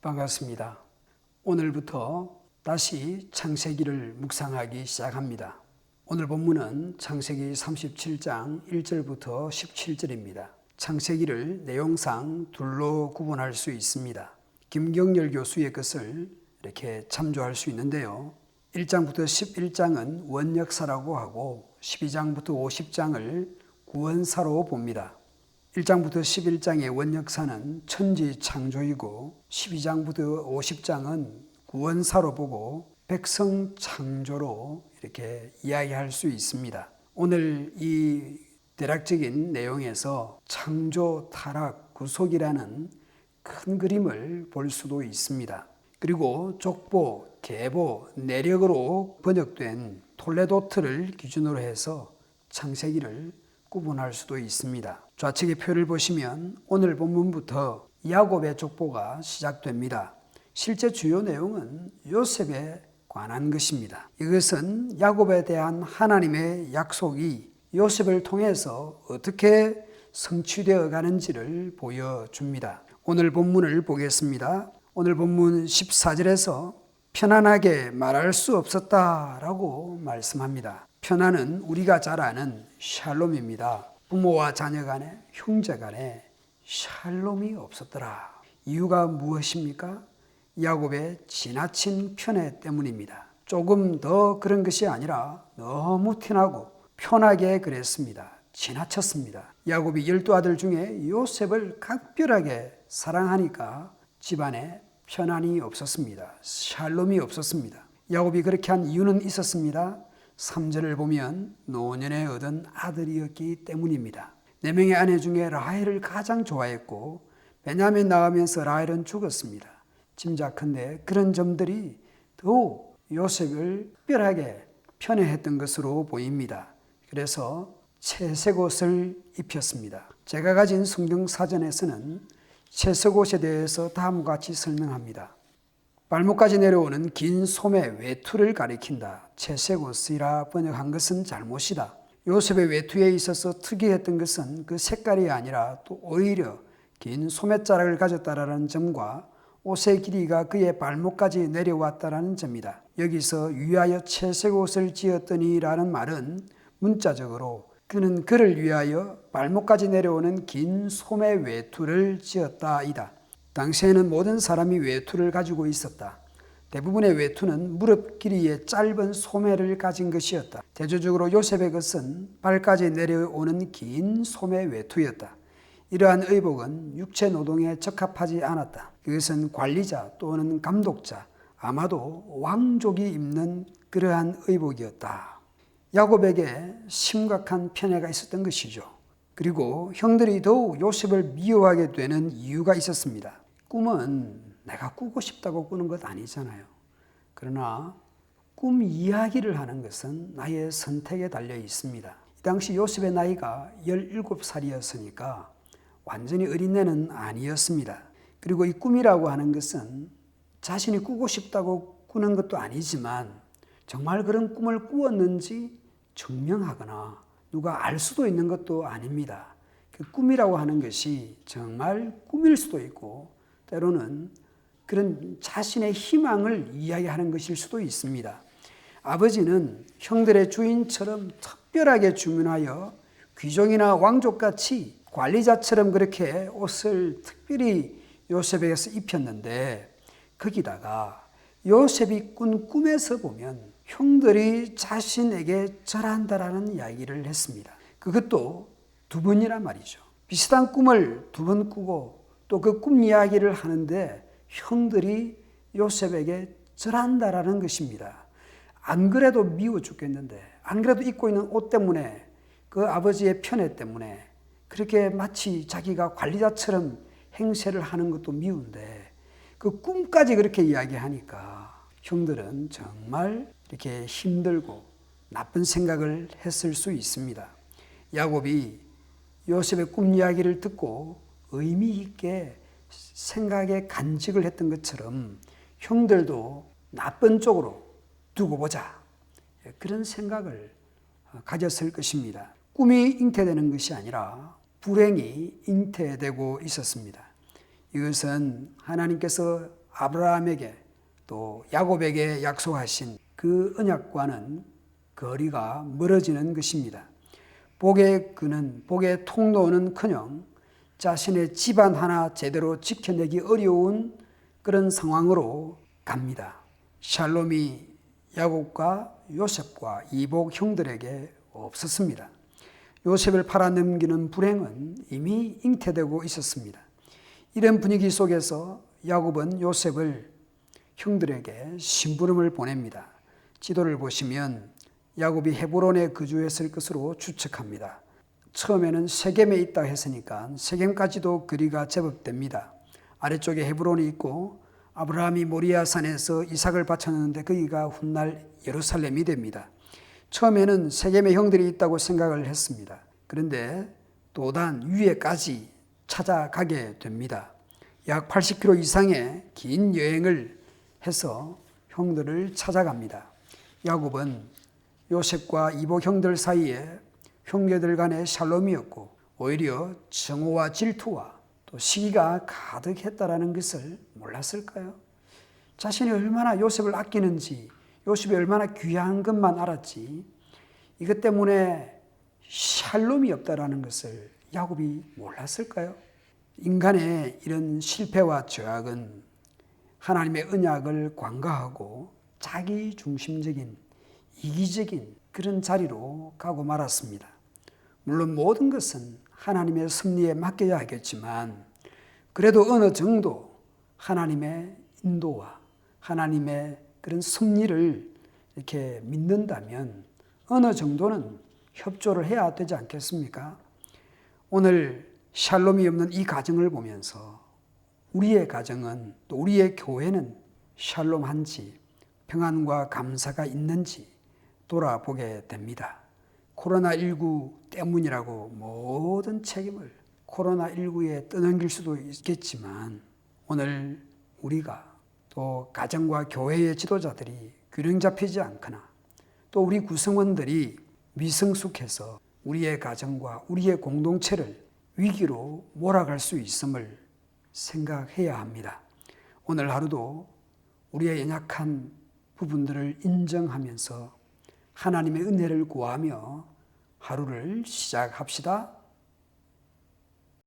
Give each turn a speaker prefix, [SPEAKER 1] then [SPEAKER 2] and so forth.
[SPEAKER 1] 반갑습니다. 오늘부터 다시 창세기를 묵상하기 시작합니다. 오늘 본문은 창세기 37장 1절부터 17절입니다. 창세기를 내용상 둘로 구분할 수 있습니다. 김경열 교수의 것을 이렇게 참조할 수 있는데요. 1장부터 11장은 원역사라고 하고 12장부터 50장을 구원사로 봅니다. 1장부터 11장의 원역사는 천지 창조이고 12장부터 50장은 구원사로 보고 백성 창조로 이렇게 이야기할 수 있습니다. 오늘 이 대략적인 내용에서 창조, 타락, 구속이라는 큰 그림을 볼 수도 있습니다. 그리고 족보, 계보, 내력으로 번역된 톨레도트를 기준으로 해서 창세기를 구분할 수도 있습니다. 좌측의 표를 보시면 오늘 본문부터 야곱의 족보가 시작됩니다. 실제 주요 내용은 요셉에 관한 것입니다. 이것은 야곱에 대한 하나님의 약속이 요셉을 통해서 어떻게 성취되어 가는지를 보여줍니다. 오늘 본문을 보겠습니다. 오늘 본문 14절에서 편안하게 말할 수 없었다라고 말씀합니다. 편안은 우리가 잘 아는 샬롬입니다. 부모와 자녀 간에, 형제 간에 샬롬이 없었더라. 이유가 무엇입니까? 야곱의 지나친 편애 때문입니다. 조금 더 그런 것이 아니라 너무 티나고 편하게 그랬습니다. 지나쳤습니다. 야곱이 12아들 중에 요셉을 각별하게 사랑하니까 집안에 편안이 없었습니다. 샬롬이 없었습니다. 야곱이 그렇게 한 이유는 있었습니다. 3절을 보면 노년에 얻은 아들이었기 때문입니다. 4명의 아내 중에 라헬을 가장 좋아했고 베냐민 낳으면서 라헬은 죽었습니다. 짐작컨대 그런 점들이 더욱 요셉을 특별하게 편애했던 것으로 보입니다. 그래서 채색 옷을 입혔습니다. 제가 가진 성경 사전에서는 채색 옷에 대해서 다음과 같이 설명합니다. 발목까지 내려오는 긴 소매 외투를 가리킨다. 채색 옷이라 번역한 것은 잘못이다. 요셉의 외투에 있어서 특이했던 것은 그 색깔이 아니라 또 오히려 긴 소매자락을 가졌다라는 점과 옷의 길이가 그의 발목까지 내려왔다라는 점이다. 여기서 위하여 채색 옷을 지었더니라는 말은 문자적으로 그는 그를 위하여 발목까지 내려오는 긴 소매 외투를 지었다이다. 당시에는 모든 사람이 외투를 가지고 있었다. 대부분의 외투는 무릎 길이의 짧은 소매를 가진 것이었다. 대조적으로 요셉의 것은 발까지 내려오는 긴 소매 외투였다. 이러한 의복은 육체 노동에 적합하지 않았다. 이것은 관리자 또는 감독자, 아마도 왕족이 입는 그러한 의복이었다. 야곱에게 심각한 편애가 있었던 것이죠. 그리고 형들이 더욱 요셉을 미워하게 되는 이유가 있었습니다. 꿈은 내가 꾸고 싶다고 꾸는 것 아니잖아요. 그러나 꿈 이야기를 하는 것은 나의 선택에 달려 있습니다. 이 당시 요셉의 나이가 17살이었으니까 완전히 어린애는 아니었습니다. 그리고 이 꿈이라고 하는 것은 자신이 꾸고 싶다고 꾸는 것도 아니지만 정말 그런 꿈을 꾸었는지 증명하거나 누가 알 수도 있는 것도 아닙니다. 그 꿈이라고 하는 것이 정말 꿈일 수도 있고 때로는 그런 자신의 희망을 이야기하는 것일 수도 있습니다. 아버지는 형들의 주인처럼 특별하게 주문하여 귀족이나 왕족같이 관리자처럼 그렇게 옷을 특별히 요셉에게서 입혔는데 거기다가 요셉이 꾼 꿈에서 보면 형들이 자신에게 절한다라는 이야기를 했습니다. 그것도 2번이란 말이죠. 비슷한 꿈을 2번 꾸고 또 그 꿈 이야기를 하는데 형들이 요셉에게 절한다라는 것입니다. 안 그래도 미워 죽겠는데, 안 그래도 입고 있는 옷 때문에, 그 아버지의 편애 때문에 그렇게 마치 자기가 관리자처럼 행세를 하는 것도 미운데 그 꿈까지 그렇게 이야기하니까 형들은 정말 이렇게 힘들고 나쁜 생각을 했을 수 있습니다. 야곱이 요셉의 꿈 이야기를 듣고 의미 있게 생각에 간직을 했던 것처럼 형들도 나쁜 쪽으로 두고 보자, 그런 생각을 가졌을 것입니다. 꿈이 잉태되는 것이 아니라 불행이 잉태되고 있었습니다. 이것은 하나님께서 아브라함에게 또 야곱에게 약속하신 그 언약과는 거리가 멀어지는 것입니다. 복의 통로는커녕 자신의 집안 하나 제대로 지켜내기 어려운 그런 상황으로 갑니다. 샬롬이 야곱과 요셉과 이복 형들에게 없었습니다. 요셉을 팔아넘기는 불행은 이미 잉태되고 있었습니다. 이런 분위기 속에서 야곱은 요셉을 형들에게 심부름을 보냅니다. 지도를 보시면 야곱이 헤브론에 거주했을 것으로 추측합니다. 처음에는 세겜에 있다 했으니까 세겜까지도 거리가 제법 됩니다. 아래쪽에 헤브론이 있고 아브라함이 모리아산에서 이삭을 바쳤는데 거기가 훗날 예루살렘이 됩니다. 처음에는 세겜의 형들이 있다고 생각을 했습니다. 그런데 도단 위에까지 찾아가게 됩니다. 약 80km 이상의 긴 여행을 해서 형들을 찾아갑니다. 야곱은 요셉과 이복 형들 사이에 형제들 간의 샬롬이었고 오히려 증오와 질투와 또 시기가 가득했다라는 것을 몰랐을까요? 자신이 얼마나 요셉을 아끼는지, 요셉이 얼마나 귀한 것만 알았지, 이것 때문에 샬롬이 없다라는 것을 야곱이 몰랐을까요? 인간의 이런 실패와 죄악은 하나님의 언약을 관가하고 자기 중심적인 이기적인 그런 자리로 가고 말았습니다. 물론 모든 것은 하나님의 섭리에 맡겨야 하겠지만 그래도 어느 정도 하나님의 인도와 하나님의 그런 섭리를 이렇게 믿는다면 어느 정도는 협조를 해야 되지 않겠습니까? 오늘 샬롬이 없는 이 가정을 보면서 우리의 가정은 또 우리의 교회는 샬롬한지 평안과 감사가 있는지 돌아보게 됩니다. 코로나19 때문이라고 모든 책임을 코로나19에 떠넘길 수도 있겠지만 오늘 우리가 또 가정과 교회의 지도자들이 균형 잡히지 않거나 또 우리 구성원들이 미성숙해서 우리의 가정과 우리의 공동체를 위기로 몰아갈 수 있음을 생각해야 합니다. 오늘 하루도 우리의 연약한 부분들을 인정하면서 하나님의 은혜를 구하며 하루를 시작합시다.